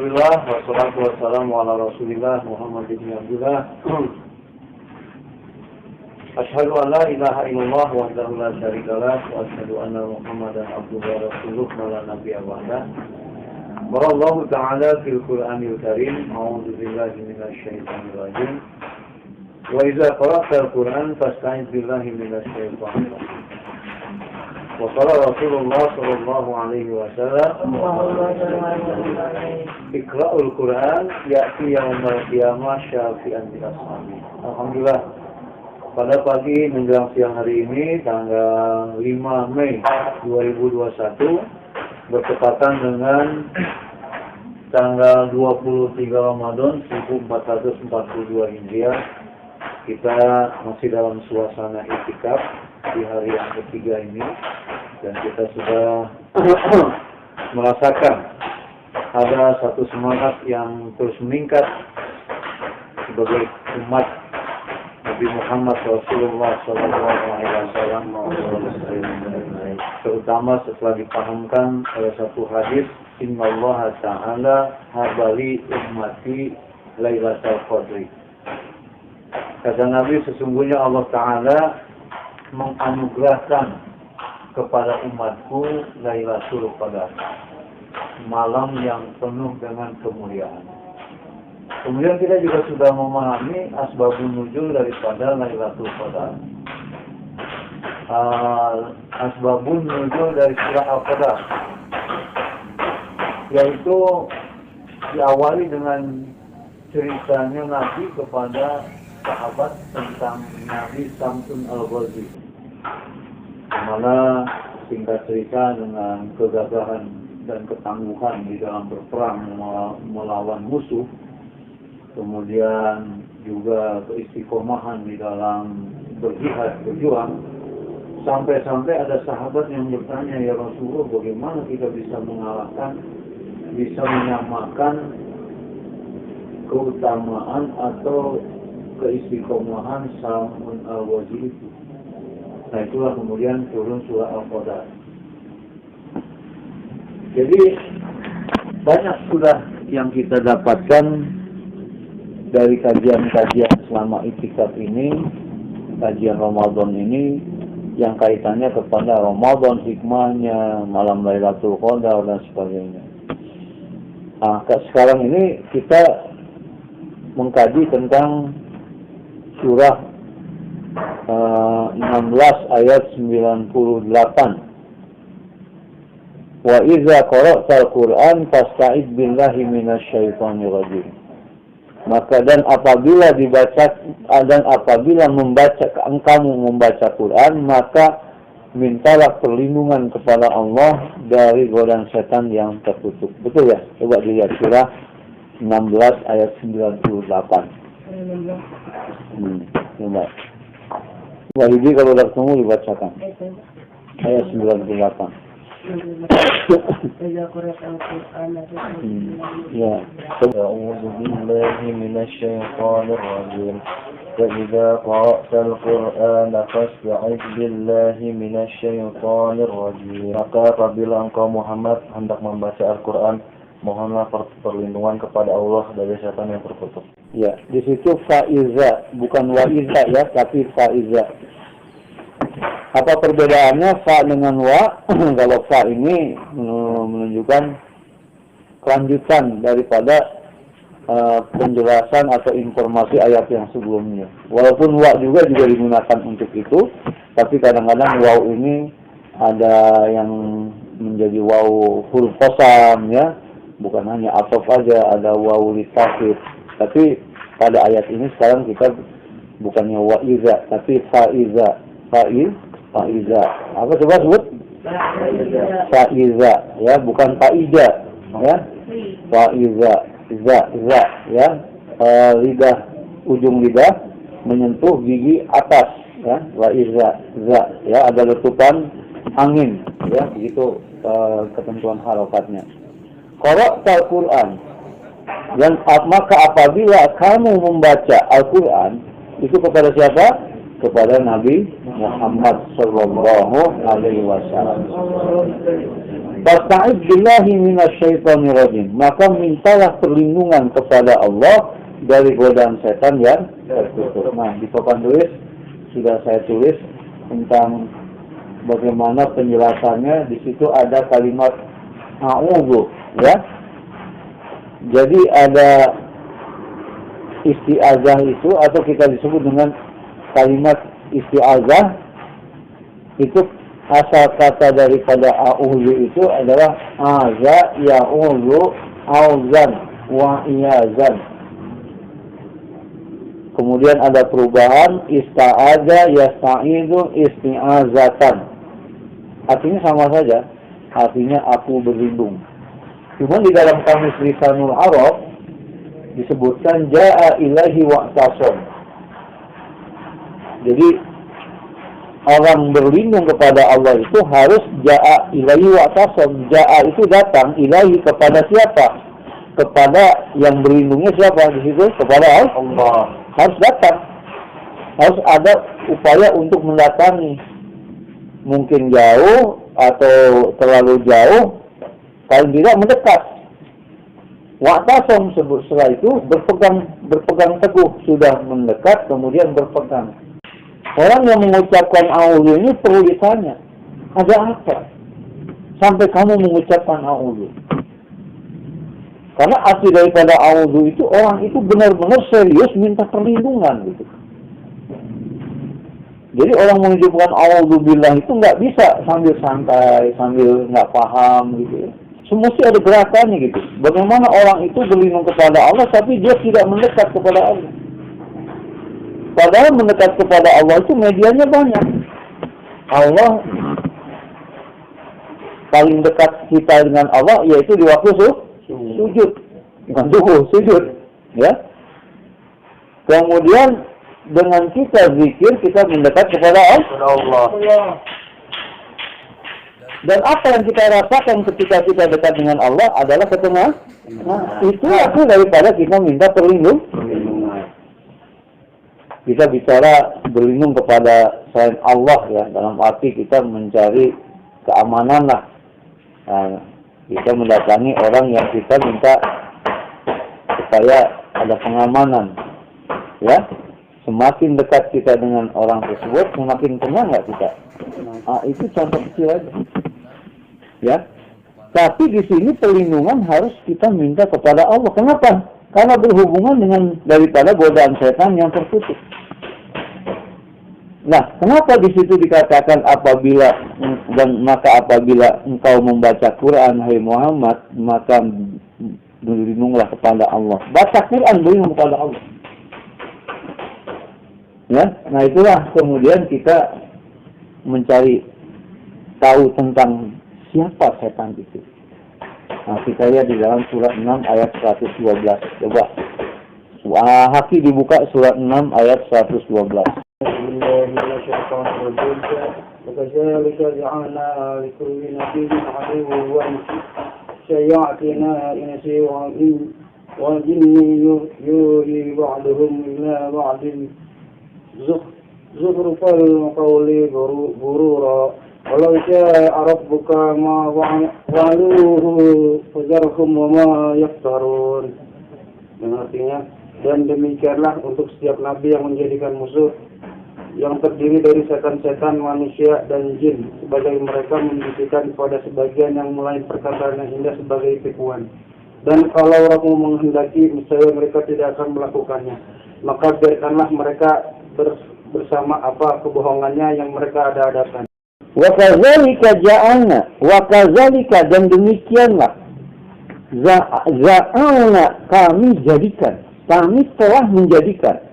Alhamdulillah wassalatu wassalamu ala Rasulillah Muhammad bin Abdullah. Asyhadu an la ilaha illallah wahdahu la syarika lah wa asyhadu anna Muhammadan abduhu wa rasuluh la nabiyya ba'dah. Barallahu ta'ala fil Qur'anil Karim. A'udzu billahi minasy syaithanir rajim. Wa idza qara'tal Qur'an fasta'iz billahi minasy syaithanir rajim. Wa qala Rasulullah sallallahu alaihi wasallam, Iqra'ul Qur'an ya'ti yaumal qiyamah syafi'an li ashabi. Alhamdulillah, pada pagi menjelang siang hari ini tanggal 5 Mei 2021 bertepatan dengan tanggal 23 Ramadan 1442 Hijriah. Kita masih dalam suasana iktikaf di hari yang ketiga ini, dan kita sudah merasakan ada satu semangat yang terus meningkat sebagai umat Nabi Muhammad Rasulullah SAW, terutama setelah dipahamkan oleh satu hadis, Innallaha ta'ala habali ummati Lailatul Qadri. Kata Nabi, sesungguhnya Allah Ta'ala menganugerahkan kepada umatku Lailatul Qadar, malam yang penuh dengan kemuliaan. Kemudian kita juga sudah memahami asbabun nuzul daripada Lailatul Qadar. Asbabun nuzul dari surah Al-Qadar, yaitu diawali dengan ceritanya Nabi kepada sahabat tentang Nabi Samsun Al-Ghazi, dimana singkat cerita dengan kegagahan dan ketangguhan di dalam berperang melawan musuh, kemudian juga keistiqomahan di dalam berjihad, berjuang, sampai-sampai ada sahabat yang bertanya, ya Rasulullah, bagaimana kita bisa mengalahkan, bisa menyamakan keutamaan atau keistiqomahan Samsun Al-Ghazi itu. Nah, itulah kemudian turun surah Al-Qadar. Jadi banyak sudah yang kita dapatkan dari kajian-kajian selama iktikaf ini, kajian Ramadan ini, yang kaitannya kepada Ramadan, hikmahnya, malam Lailatul Qadar dan sebagainya. Nah, sekarang ini kita mengkaji tentang surah 16 ayat 98. Wa idza qara'tal Qur'an fasta'id billahi minasyaitonir rajim. Maka dan apabila kamu membaca Quran, maka mintalah perlindungan kepada Allah dari godaan setan yang terkutuk. Betul ya? Coba dilihat surah 16 ayat 98. Coba. Wahidi kalau udah ketemu dibacakan. Ayat 98. Ya. A'udzu billahi minasyaitonir rajim. Wa idza qara'tal Qur'ana fasta'idz billahi minasyaitonir rajim. Maka apabila engkau Muhammad hendak membaca Al-Qur'an, mohonlah perlindungan kepada Allah dari setan yang terkutuk. Ya, di situ faiza, bukan waiza ya, tapi faiza. Apa perbedaannya fa dengan wa? Kalau fa ini menunjukkan kelanjutan daripada penjelasan atau informasi ayat yang sebelumnya. Walaupun wa juga digunakan untuk itu, tapi kadang-kadang waw ini ada yang menjadi waw huruf qasam ya. Bukan hanya atof aja, ada wawu litafid. Tapi pada ayat ini sekarang kita bukannya wa'iza, tapi fa'iza. Fa'iza. Apa coba sebut? Fa'iza. Ya, bukan fa'iza. Ya. Fa'iza. Za ya. Lidah, ujung lidah menyentuh gigi atas. Ya. Wa'iza. Za. Ya, ada letupan angin. Ya, begitu ketentuan harokatnya. Qara'tal Qur'an, dan maka apabila kamu membaca Al-Quran, itu kepada siapa? kepada Nabi Muhammad sallallahu alaihi wasallam. Fasta'idz billahi minasyaitonir rajim. Maka mintalah perlindungan kepada Allah dari godaan setan yang tertutup. Nah, di papan tulis sudah saya tulis tentang bagaimana penjelasannya. Di situ ada kalimat a'udzu, ya. Jadi ada isti'azah itu, atau kita disebut dengan kalimat isti'azah, itu asal kata daripada a'udzu itu adalah aza ya'udzu auzan wa iyazan. Kemudian ada perubahan ista'aza yasta'idu isti'azatan. Artinya sama saja, artinya aku berlindung. Cuma di dalam kamus Lisanul Arab disebutkan ja'a ilahi wa'tasam. Jadi orang berlindung kepada Allah itu harus ja'a ilahi wa'tasam. Ja'a itu datang, ilahi kepada siapa? Kepada yang berlindungnya siapa di situ? Kepada Allah. Harus datang. Harus ada upaya untuk mendatangi. Mungkin jauh atau terlalu jauh, paling tidak mendekat. Wa'tasam setelah itu berpegang teguh, sudah mendekat kemudian berpegang. Orang yang mengucapkan a'udzu ini perlu ditanya, ada apa sampai kamu mengucapkan a'udzu? Karena arti daripada a'udzu itu, orang itu benar-benar serius minta perlindungan gitu. Jadi orang mengucapkan a'udzubillah itu nggak bisa sambil santai, sambil nggak paham gitu ya. Mesti ada gerakannya gitu. Bagaimana orang itu berlindung kepada Allah tapi dia tidak mendekat kepada Allah. Padahal mendekat kepada Allah itu medianya banyak. Allah paling dekat kita dengan Allah yaitu di waktu sujud. Bukan sujud. Ya. Kemudian dengan kita zikir, kita mendekat kepada Allah. Dan apa yang kita rasakan ketika kita dekat dengan Allah adalah ketengah. Nah, itu aku daripada kita minta perlindungan. Kita bicara berlindung kepada selain Allah ya, dalam arti kita mencari keamanan lah. Nah, kita mendatangi orang yang kita minta supaya ada pengamanan. Ya, semakin dekat kita dengan orang tersebut, semakin tenang nggak kita. Nah, itu contoh kecil aja. Ya, tapi di sini perlindungan harus kita minta kepada Allah. Kenapa? Karena berhubungan dengan daripada godaan setan yang tertutup. Nah, kenapa di situ dikatakan apabila engkau membaca Quran, hai Muhammad, maka berlindunglah kepada Allah. Baca Quran berlindung kepada Allah. Ya, nah itulah kemudian kita mencari tahu tentang siapa setan itu. Nah, kita lihat di dalam surat 6 ayat 112. Coba. Haki dibuka surat 6 ayat 112. وكذلك جعلنا لكل نبي عدوا شياطين الإنس والجن يوحي بعضهم إلى بعض زخرف القول غرورا ولو شاء ربك ما فعلوه فذرهم وما يفترون. Yang artinya, dan demikianlah untuk setiap nabi yang menjadikan musuh yang terdiri dari setan-setan, manusia, dan jin, sebagai mereka membisikkan kepada sebagian yang mulai perkataan yang indah sebagai tipuan. Dan kalau Rabbmu menghendaki, niscaya mereka tidak akan melakukannya. Maka biarkanlah mereka bersama apa kebohongannya yang mereka ada-adakan. Wa kadzalika ja'alna, wa kadzalika, dan demikianlah ja'alna, kami jadikan, kami telah menjadikan.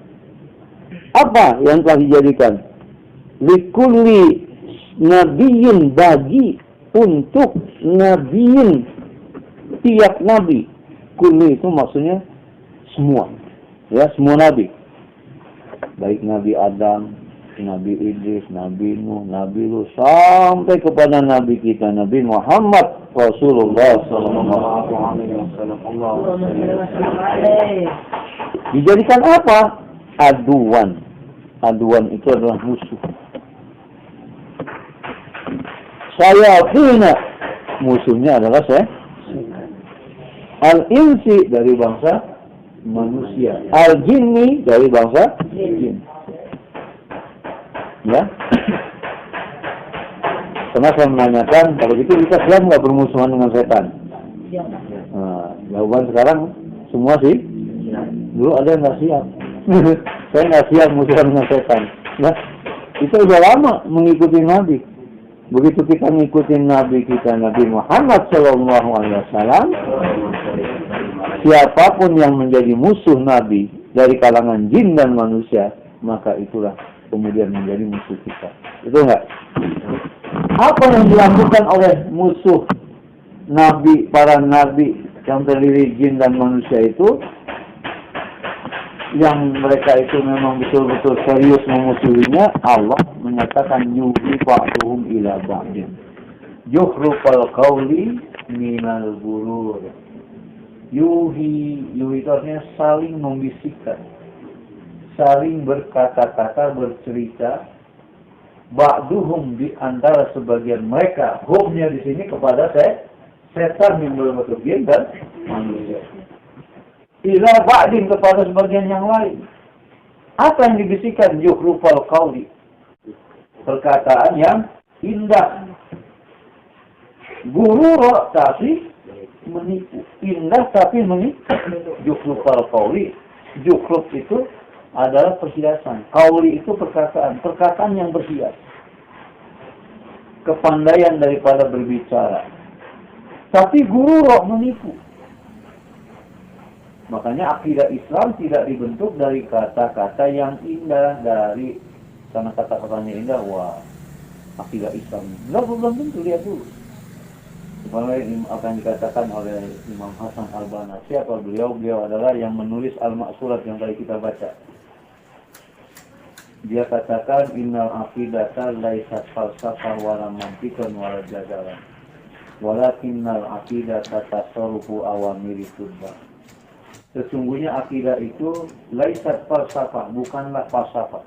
Apa yang telah dijadikan? Likulli nabiyyin, bagi untuk nabiyyin, tiap nabi. Kulli itu maksudnya semua. Ya, semua nabi. Baik Nabi Adam, Nabi Idris, Nabi Nuh, Nabi Lut, sampai kepada Nabi kita, Nabi Muhammad Rasulullah sallallahu alaihi wasallam. Dijadikan apa? Aduan. Aduan itu adalah musuh. Sayatina, musuhnya adalah al-insi dari bangsa manusia, al-jinni dari bangsa jin. Ya. Karena saya menanyakan, kalau gitu kita siap nggak bermusuhan dengan setan? Nah, jawaban sekarang semua sih. Dulu ada yang nggak siap. Saya nggak siap musuhan dengan setan. Nah, itu udah lama mengikuti Nabi. Begitu kita ngikutin Nabi kita, Nabi Muhammad SAW, siapapun yang menjadi musuh Nabi dari kalangan jin dan manusia, maka itulah kemudian menjadi musuh kita. Itu enggak? Apa yang dilakukan oleh musuh Nabi, para Nabi yang terdiri jin dan manusia itu, yang mereka itu memang betul-betul serius memusuhinya, Allah menyatakan yuhi ba'duhum ila ba'din yukhrufal qawli minal gurur. Yuhi itu artinya saling membisikkan, saling berkata-kata, bercerita. Ba'duhum, di antara sebagian mereka, humnya di sini kepada setan yang berbentuk jin dan manusia. Ila ba'din, kepada sebagian yang lain. Apa yang dibisikkan? Yukhrufal qawli, perkataan yang indah. Gurur tapi menipu. Indah tapi menipu. Yukhrufal qawli. Yukhruf itu adalah perhiasan. Qawli itu perkataan. Perkataan yang berhias. Kepandaian daripada berbicara. Tapi gurur menipu. Makanya akidah Islam tidak dibentuk dari kata-kata yang indah, dari karena kata-katanya indah, wah, akidah Islam. Belum tentu, lihat dulu. Apa yang dikatakan oleh Imam Hasan Al-Banna, siapa beliau? Beliau adalah yang menulis Al-Ma'surat yang tadi kita baca. Dia katakan, innal aqidata laisat falsafah wala mantiqan wala jadalan. Walakinnal aqidata tasarrufu awamiri tudba. Sesungguhnya akidah itu laisat falsafah, bukanlah falsafah.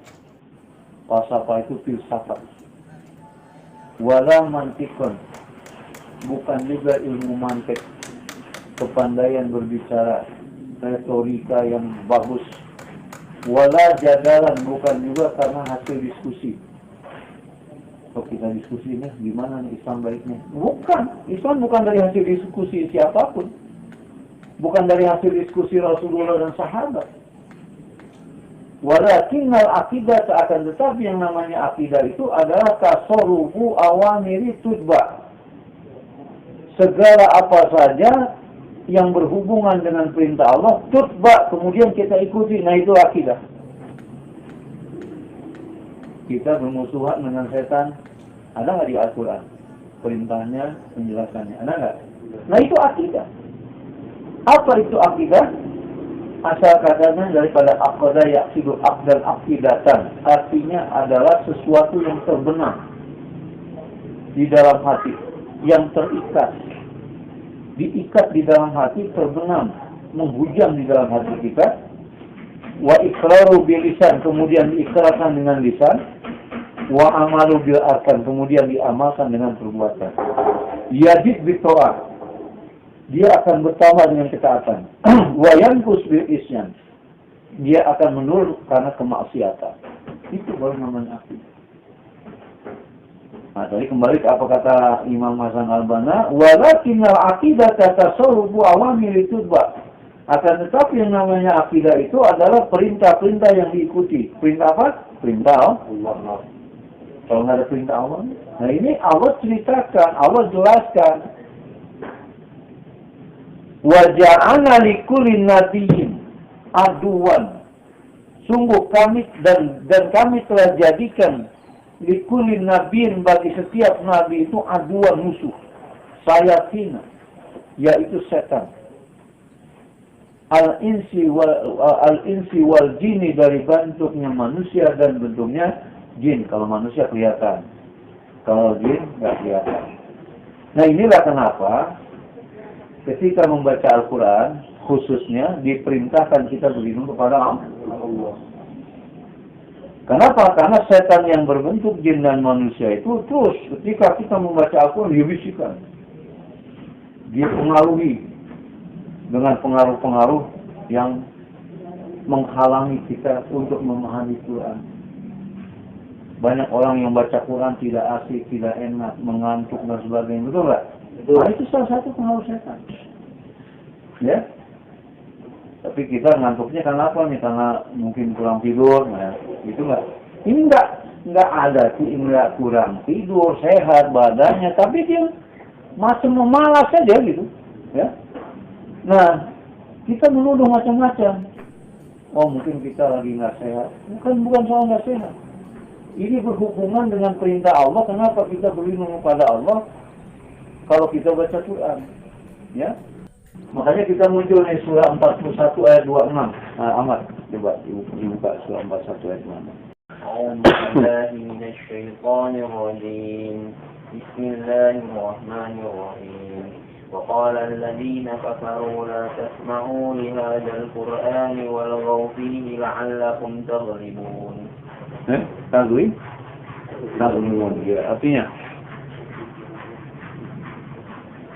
Falsafah itu filsafat. Wala mantikon, bukan juga ilmu mantik, kepandaian berbicara, retorika yang bagus. Wala jadalan, bukan juga karena hasil diskusi. Kalau kita diskusi nih, gimana nih Islam baiknya? Bukan, Islam bukan dari hasil diskusi siapapun. Bukan dari hasil diskusi Rasulullah dan sahabat. Walakinnal akidah, akan tetapi yang namanya akidah itu adalah tasarrufu awamiri tudba. Segala apa saja yang berhubungan dengan perintah Allah, tutba, kemudian kita ikuti. Nah, itu akidah. Kita bermusuhan dengan setan, ada nggak di Al-Quran? Perintahnya, penjelasannya, ada nggak? Nah, itu akidah. Apa itu akidah? Asal katanya daripada aqada yaqidu aqdal aqidatan. Artinya adalah sesuatu yang terbenam di dalam hati, yang terikat. Diikat di dalam hati, terbenam, menghujam di dalam hati kita. Wa iqraru bil lisan, kemudian diikrarkan dengan lisan. Wa amalu bil arkan, kemudian diamalkan dengan perbuatan. Yajid bi ta'ah, dia akan bertambah dengan ketaatan. Wa yanqus bil isyan, dia akan menurun karena kemaksiatan. Itu baru namanya akidah. Nah, tadi kembali ke apa kata Imam Hasan Al-Banna, walakinnal aqidata tasarrufu awamiri tudba. Akan tetapi yang namanya akidah itu adalah perintah-perintah yang diikuti. Perintah apa? Perintah Allah. Kalau nggak ada perintah Allah, nah ini Allah ceritakan, Allah jelaskan. Wa ja'ana likulli nabiyyin aduwan. Sungguh kami dan kami telah jadikan likulli nabiyyin, bagi setiap nabi itu aduwan, musuh. Sayatina, yaitu setan. Al-insi wal jini, dari bentuknya manusia dan bentuknya jin. Kalau manusia kelihatan, kalau jin nggak kelihatan. Nah, inilah kenapa ketika membaca Al-Quran, khususnya diperintahkan kita berlindung kepada Allah. Kenapa? Karena setan yang berbentuk jin dan manusia itu terus ketika kita membaca Al-Quran, dia bisikan. Dia pengaruhi dengan pengaruh-pengaruh yang menghalangi kita untuk memahami Quran. Banyak orang yang baca Quran tidak asik, tidak enak, mengantuk dan sebagainya. Betul nggak? Nah, itu salah satu pengaruh setan. Ya? Tapi kita ngantuknya karena apa nih? Karena mungkin kurang tidur, nah, gitu nggak? Ini nggak ada sih, nggak kurang tidur, sehat badannya, tapi dia macam memalas saja gitu, ya. Nah, kita menuduh macam-macam. Oh, mungkin kita lagi nggak sehat. Bukan soal nggak sehat. Ini berhubungan dengan perintah Allah. Kenapa kita berlindung kepada Allah kalau kita baca Quran, ya? Makanya kita muncul di surah 41 ayat 26. Nah, Ahmad, coba dibuka surah 41 ayat 26. A'udzubillahi minasyaitonirrajim. Bismillahirrahmanirrahim. وقال الذين كفروا لا تسمعوا لهذا القرآن والغوا فيه لعلكم تغلبون. Taglibun, ya, artinya.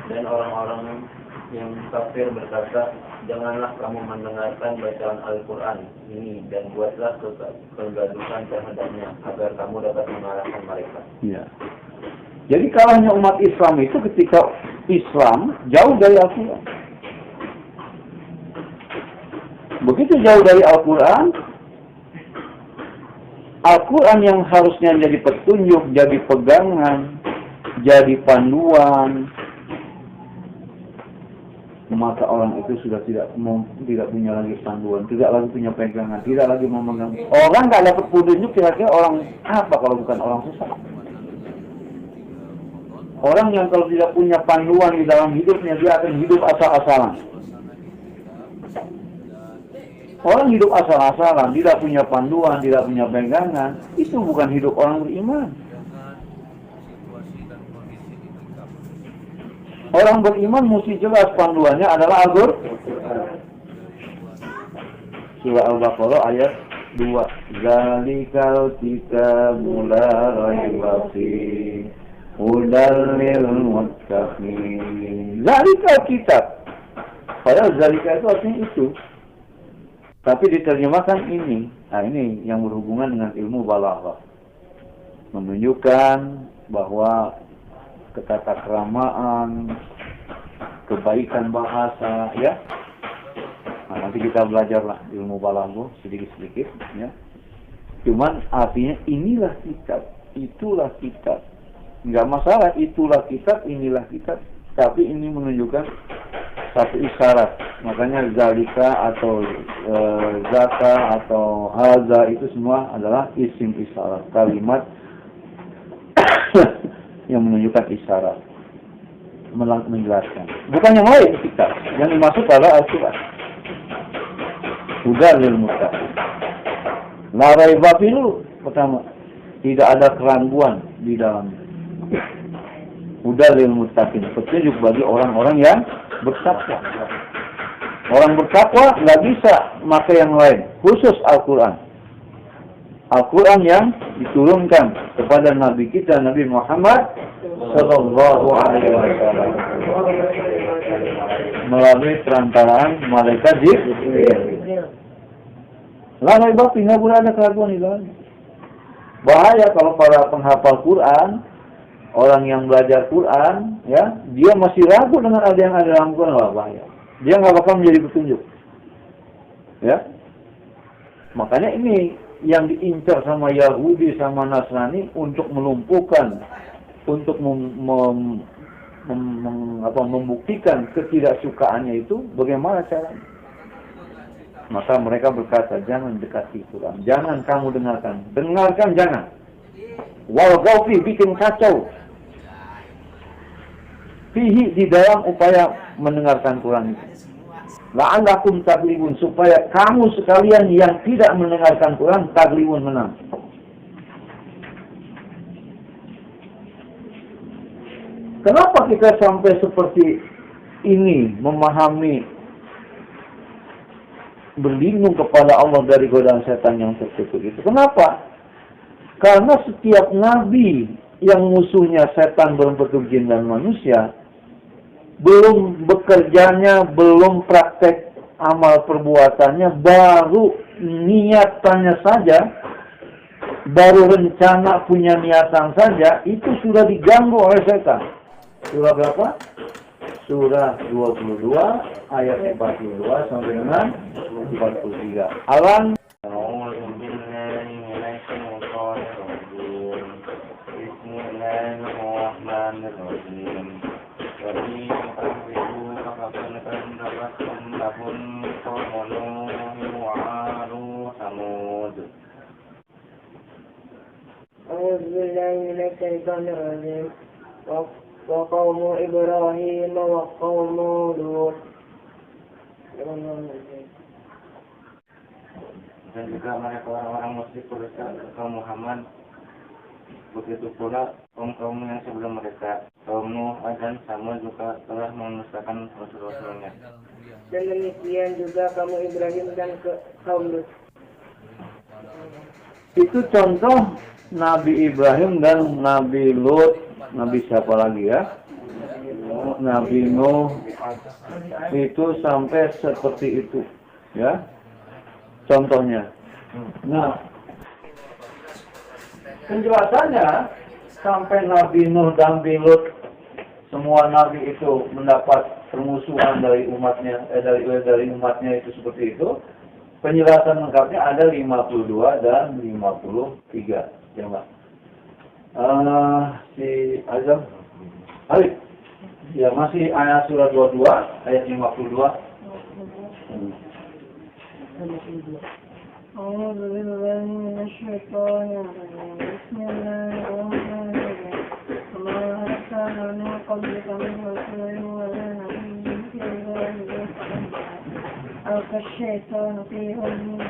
Dan orang-orang yang kafir berkata, janganlah kamu mendengarkan bacaan Al-Quran ini dan buatlah kegaduhan terhadapnya agar kamu dapat mengalahkan mereka. Ya. Jadi kalahnya umat Islam itu ketika Islam jauh dari Al-Quran. Begitu jauh dari Al-Quran, Al-Quran yang harusnya jadi petunjuk, jadi pegangan, jadi panduan, maka orang itu sudah tidak punya lagi panduan, tidak lagi punya pegangan, tidak lagi memegang. Orang nggak dapat petunjuk, kira-kira orang apa kalau bukan orang sesat? Orang yang kalau tidak punya panduan di dalam hidupnya, dia akan hidup asal-asalan. Orang hidup asal-asalan, tidak punya panduan, tidak punya pegangan, itu bukan hidup orang beriman. Orang beriman mesti jelas panduannya adalah Al-Quran. Surah Al-Baqarah ayat 2. Zalikal kitabul la raiba fihi hudal lil muttaqin. Zalikal kitab. Padahal zalika itu artinya itu. Tapi diterjemahkan ini. Nah, ini yang berhubungan dengan ilmu balaghah. Menunjukkan bahwa ketatakramaan, kebaikan bahasa, ya. Nah, nanti kita belajarlah ilmu balaghah sedikit-sedikit, ya. Cuman artinya inilah kitab, itulah kitab. Enggak masalah itulah kitab, inilah kitab, tapi ini menunjukkan satu isyarat. Makanya zalika atau zaka atau haza itu semua adalah isim isyarat, kalimat yang menunjukkan isyarat, menjelaskan. Bukan yang lain kita. Yang dimaksud adalah Al-Quran. Hudal lil muttaqin. La raiba fihi, pertama, tidak ada keraguan di dalamnya. Hudal lil muttaqin, petunjuk bagi orang-orang yang bertakwa. Orang bertakwa nggak bisa pakai yang lain, khusus Al-Quran. Al-Quran yang diturunkan kepada Nabi kita, Nabi Muhammad Sallallahu Alaihi Wasallam melalui perantaraan malaikat Jibril. Lalu ibadah nggak boleh ada keraguan di dalamnya. Bahaya kalau para penghafal Quran, orang yang belajar Quran, ya, dia masih ragu dengan ada yang ada dalam Quran, bahaya. Dia nggak bakal menjadi petunjuk. Ya, makanya ini yang diincar sama Yahudi sama Nasrani untuk melumpuhkan, untuk membuktikan ketidaksukaannya itu bagaimana caranya. Maka mereka berkata, jangan dekati Quran, jangan kamu dengarkan, jangan. Walgaufi, bikin kacau. Fihi, di dalam upaya mendengarkan Quran itu. La'allakum taglibun, supaya kamu sekalian yang tidak mendengarkan Quran taglibun, menang. Kenapa kita sampai seperti ini memahami berlindung kepada Allah dari godaan setan yang terkutuk itu? Kenapa? Karena setiap nabi yang musuhnya setan berbentuk jin dan manusia, belum bekerjanya, belum praktek amal perbuatannya, baru niatannya saja, baru rencana punya niatan saja, itu sudah diganggu oleh setan. Surah berapa? Surah 22 ayat 42 sampai dengan 43. Alam أعوذ بالله من الشيطان الرجيم وقوم إبراهيم وقوم لوط. Dan juga mereka orang-orang musyrik berkata kaum Muhammad, begitu pula kaum-kaum yang sebelum mereka, kaum Nuh dan Samud juga telah mendustakan rasul-rasulnya. Dan demikian juga kaum Ibrahim dan kaum Lut. itu contoh Nabi Ibrahim dan Nabi Lut. Nabi siapa lagi ya? Nabi Nuh. Itu sampai seperti itu ya, contohnya. Nah, penjelasannya sampai Nabi Nuh dan Nabi Lut, semua nabi itu mendapat permusuhan dari umatnya, dari umatnya itu seperti itu. Penjelasan lengkapnya ada 52 dan 53. Coba. Si Azam. Alif. Ya, masih ayat surah 22 ayat 52. أعوذ بالله من الشيطان الرجيم بسم الله الرحمن الرحيم وما أرسلنا من قبلك من رسول ولا نبي إلا ألقى الشيطان في أمه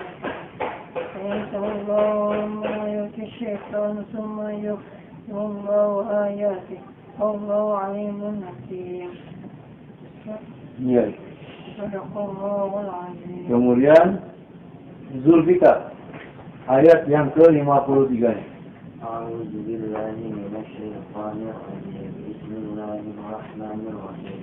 فينسى الله ما يلقي الشيطان ثم يحكم الله آياته والله عليم حكيم. Iya. صدق الله العظيم. Kemudian Zulfikar ayat yang ke-53 nya. A'udzu billahi minasyaitonir rajim. Bismillahirrahmanirrahim.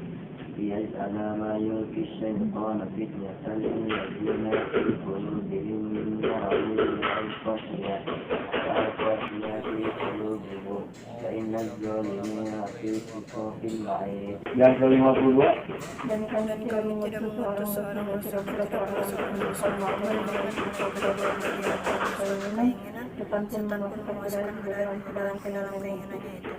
Liyaj'ala ma yulqi asy-syaitanu fitnatan lil-ladzina fi qulubihim maradun al-qasiyah fi qulubihim fa innal zalimina fi shiqaqin ba'id. Yang ke-52 Dan kami tidak mengutus seorang yang tidak berdoa setan memasukkan ke dalam keinginannya itu.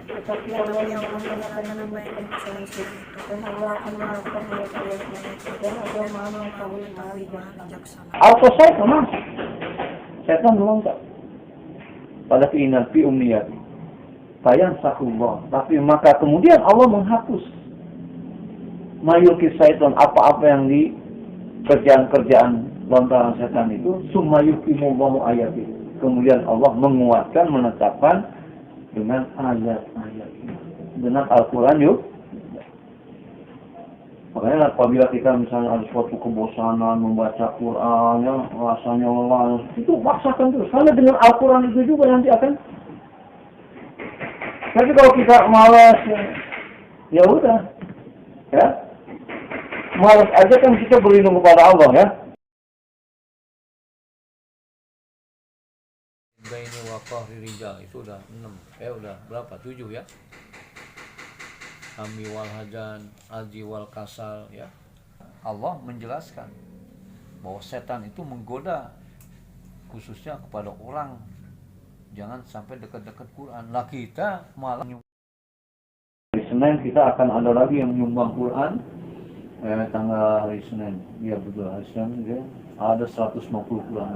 Tetapi Allah yang akan memberikan kesalahan itu, dan Allah akan melakukan mereka dan Allah Maha mengetahui Maha bijaksana. Al-Qasai sama setan meloncat pada keinginan fi umniyat. Sayang sakullah. Tapi maka kemudian Allah menghapus mayulki syaitan, apa-apa yang di kerjaan-kerjaan lontaran setan itu, summa yuqimullahu ayati. Kemudian Allah menguatkan, menetapkan dengan ayat-ayat, dengan Al-Quran yuk. Makanya apabila kita misalnya ada suatu kebosanan membaca Quran, ya, rasanya lelah, itu paksakan terus. Karena dengan Al-Quran itu juga nanti akan. Tapi kalau kita malas, ya udah, ya, malas aja kan kita berlindung kepada Allah ya. Baini wa qahri rijal itu udah 6. Udah berapa? 7 ya. Hami wal hajan, aji wal kasal ya. Allah menjelaskan bahwa setan itu menggoda khususnya kepada orang. Jangan sampai dekat-dekat Quran. Lah kita malah Hari Senin kita akan ada lagi yang nyumbang Quran. Tanggal hari Senin. Iya betul, hari Senin ya. Ada 150 Quran.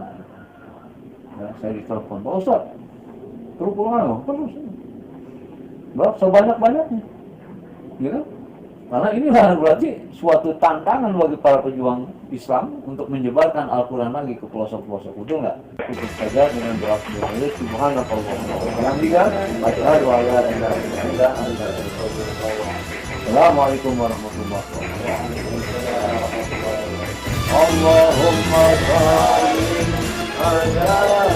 Ya, saya ditelepon, Pak Ustaz, terus Quran terus. Sebanyak-banyaknya. Ya kan? Karena inilah berarti suatu tantangan bagi para pejuang Islam untuk menyebarkan Al-Quran lagi ke pelosok-pelosok. Betul nggak? Cukup saja dengan doa sebelumnya. Subhanallah. Yang tiga, asyhadu an la ilaha illallah. Assalamualaikum warahmatullahi wabarakatuh. Allahumma shalli ala